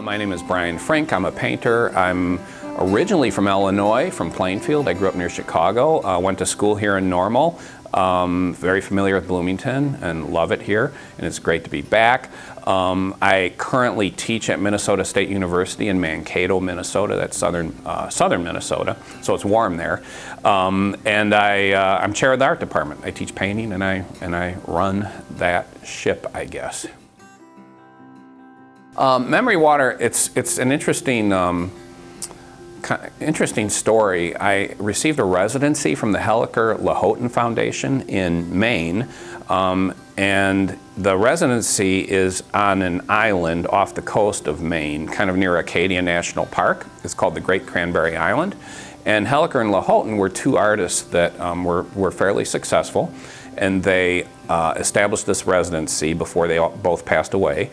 My name is Brian Frink. I'm a painter. I'm originally from Illinois, from Plainfield. I grew up near Chicago. Went to school here in Normal. Very familiar with Bloomington and love it here, and it's great to be back. I currently teach at Minnesota State University in Mankato, Minnesota. That's southern Minnesota, so it's warm there. And I'm chair of the art department. I teach painting, and I run that ship, I guess. Memory Water, it's an interesting story. I received a residency from the Helliker-Lahoughton Foundation in Maine, and the residency is on an island off the coast of Maine, kind of near Acadia National Park. It's called the Great Cranberry Island. And Helliker and Lahoughton were two artists that were fairly successful, and they established this residency before they both passed away.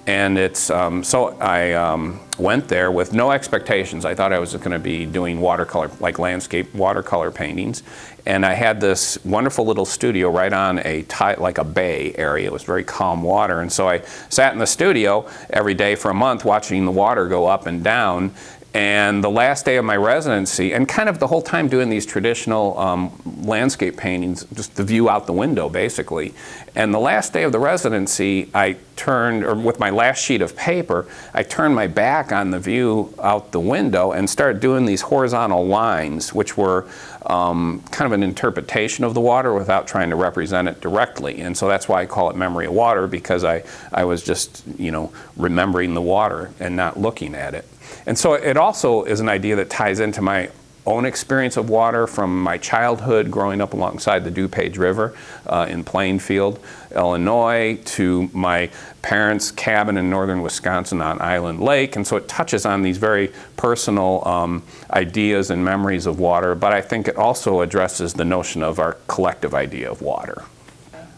And it's, so I went there with no expectations. I thought I was going to be doing watercolor, like landscape watercolor paintings. And I had this wonderful little studio right on like a bay area. It was very calm water. And so I sat in the studio every day for a month watching the water go up and down. And the last day of my residency, and kind of the whole time doing these traditional landscape paintings, just the view out the window basically. And the last day of the residency, with my last sheet of paper, I turned my back on the view out the window and started doing these horizontal lines, which were kind of an interpretation of the water without trying to represent it directly. And so that's why I call it Memory of Water, because I was just, remembering the water and not looking at it. And so it also is an idea that ties into my own experience of water from my childhood growing up alongside the DuPage River in Plainfield, Illinois, to my parents' cabin in northern Wisconsin on Island Lake. And so it touches on these very personal ideas and memories of water, but I think it also addresses the notion of our collective idea of water.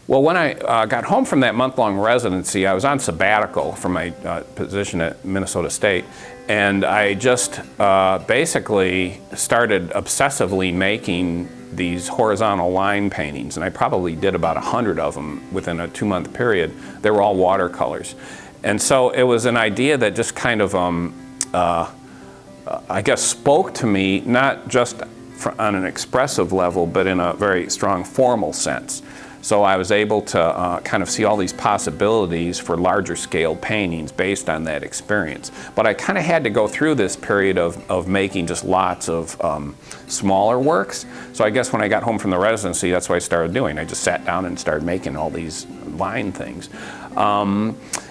Well, when I got home from that month-long residency, I was on sabbatical from my position at Minnesota State, and I just basically started obsessively making these horizontal line paintings, and I probably did about 100 of them within a 2-month period. They were all watercolors. And so it was an idea that just kind of, I guess, spoke to me, not just on an expressive level, but in a very strong formal sense. So I was able to kind of see all these possibilities for larger scale paintings based on that experience. But I kind of had to go through this period of making just lots of smaller works. So I guess when I got home from the residency, that's what I started doing. I just sat down and started making all these line things.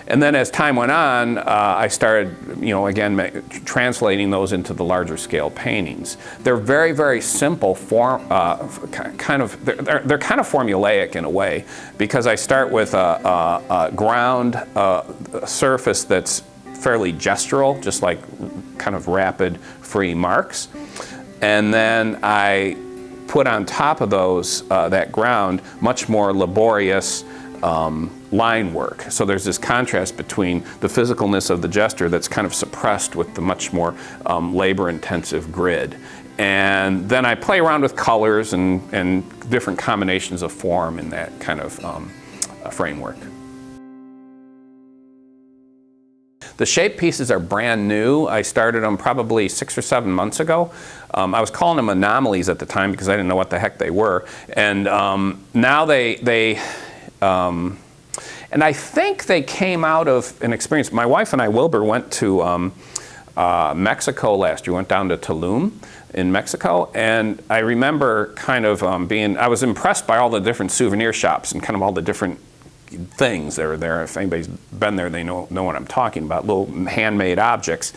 And then as time went on, I started, again, translating those into the larger scale paintings. They're very, very simple form, they're kind of formulaic in a way, because I start with a ground surface that's fairly gestural, just like kind of rapid, free marks. And then I put on top of those, that ground, much more laborious line work. So there's this contrast between the physicalness of the gesture that's kind of suppressed with the much more labor-intensive grid. And then I play around with colors and different combinations of form in that kind of framework. The shape pieces are brand new. I started them probably 6 or 7 months ago. I was calling them Anomalies at the time because I didn't know what the heck they were. And now and I think they came out of an experience. My wife and I, Wilbur, went to Mexico last year. We went down to Tulum in Mexico, and I remember kind of I was impressed by all the different souvenir shops and kind of all the different things that are there. If anybody's been there, they know what I'm talking about, little handmade objects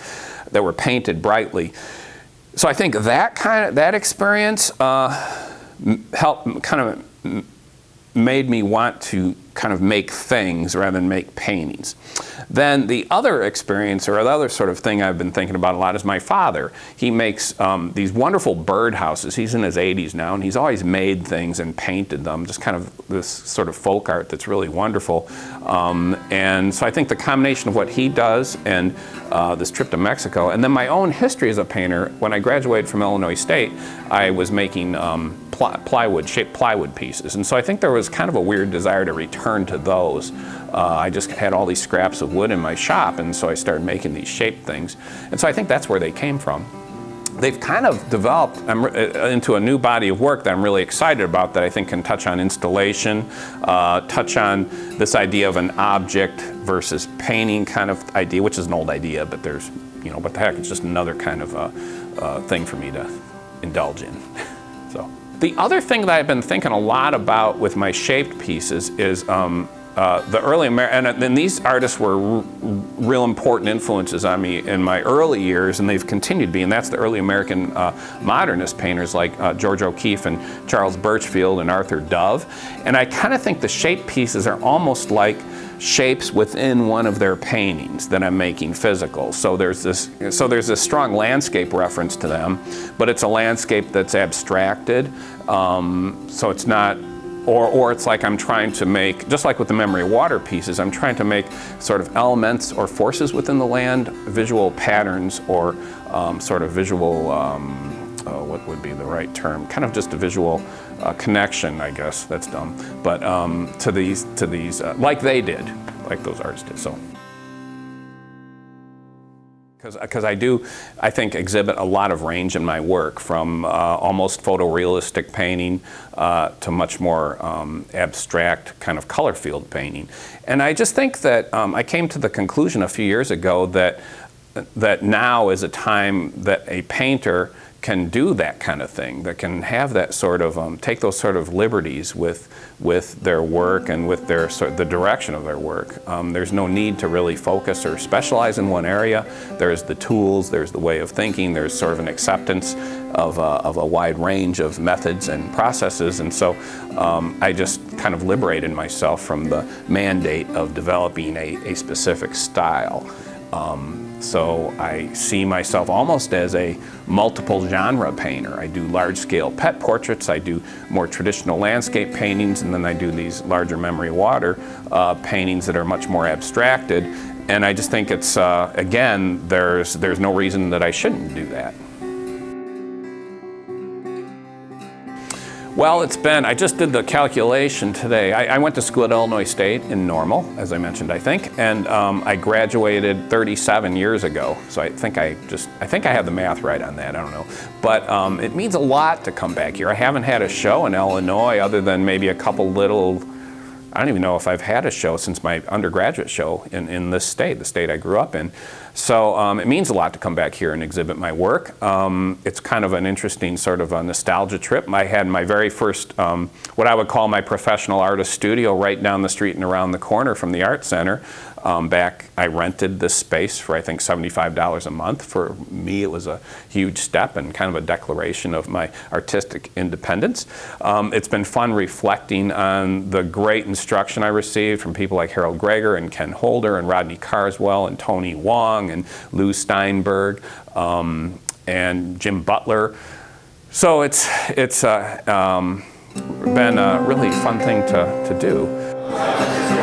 that were painted brightly. So I think that experience helped kind of made me want to kind of make things rather than make paintings. Then the other experience, or the other sort of thing I've been thinking about a lot, is my father. He makes these wonderful bird houses. He's in his 80s now, and he's always made things and painted them, just kind of this sort of folk art that's really wonderful. And so I think the combination of what he does and this trip to Mexico, and then my own history as a painter. When I graduated from Illinois State, I was making shaped plywood pieces. And so I think there was kind of a weird desire to return to those. I just had all these scraps of wood in my shop, and so I started making these shaped things. And so I think that's where they came from. They've kind of developed into a new body of work that I'm really excited about, that I think can touch on installation, touch on this idea of an object versus painting kind of idea, which is an old idea, but there's, you know, what the heck, it's just another kind of thing for me to indulge in. So the other thing that I've been thinking a lot about with my shaped pieces is the early and these artists were real important influences on me in my early years, and they've continued to be, and that's the early American modernist painters like George O'Keeffe and Charles Birchfield and Arthur Dove. And I kind of think the shaped pieces are almost like shapes within one of their paintings that I'm making physical. So there's this strong landscape reference to them, but it's a landscape that's abstracted. So it's not, or it's like I'm trying to make, just like with the Memory of Water pieces, I'm trying to make sort of elements or forces within the land, visual patterns, or sort of visual, what would be the right term? Kind of just a visual connection, I guess. That's dumb. But to these, like they did, like those artists did. So. Because I think, exhibit a lot of range in my work, from almost photorealistic painting to much more abstract kind of color field painting. And I just think that I came to the conclusion a few years ago that now is a time that a painter can do that kind of thing, that can have that sort of, take those sort of liberties with their work and with their the direction of their work. There's no need to really focus or specialize in one area. There's the tools, there's the way of thinking, there's sort of an acceptance of a wide range of methods and processes. And so I just kind of liberated myself from the mandate of developing a specific style. So I see myself almost as a multiple genre painter. I do large-scale pet portraits, I do more traditional landscape paintings, and then I do these larger Memory of Water paintings that are much more abstracted. And I just think it's, again, there's no reason that I shouldn't do that. Well, I just did the calculation today. I went to school at Illinois State in Normal, as I mentioned, I think, and I graduated 37 years ago. So I think I have the math right on that, I don't know. But it means a lot to come back here. I haven't had a show in Illinois other than maybe a couple little, I don't even know if I've had a show since my undergraduate show in this state, the state I grew up in. So it means a lot to come back here and exhibit my work. It's kind of an interesting sort of a nostalgia trip. I had my very first, what I would call my professional artist studio, right down the street and around the corner from the Arts Center. I rented this space for, I think, $75 a month. For me, it was a huge step and kind of a declaration of my artistic independence. It's been fun reflecting on the great instruction I received from people like Harold Greger and Ken Holder and Rodney Carswell and Tony Wong and Lou Steinberg and Jim Butler. So it's been a really fun thing to do.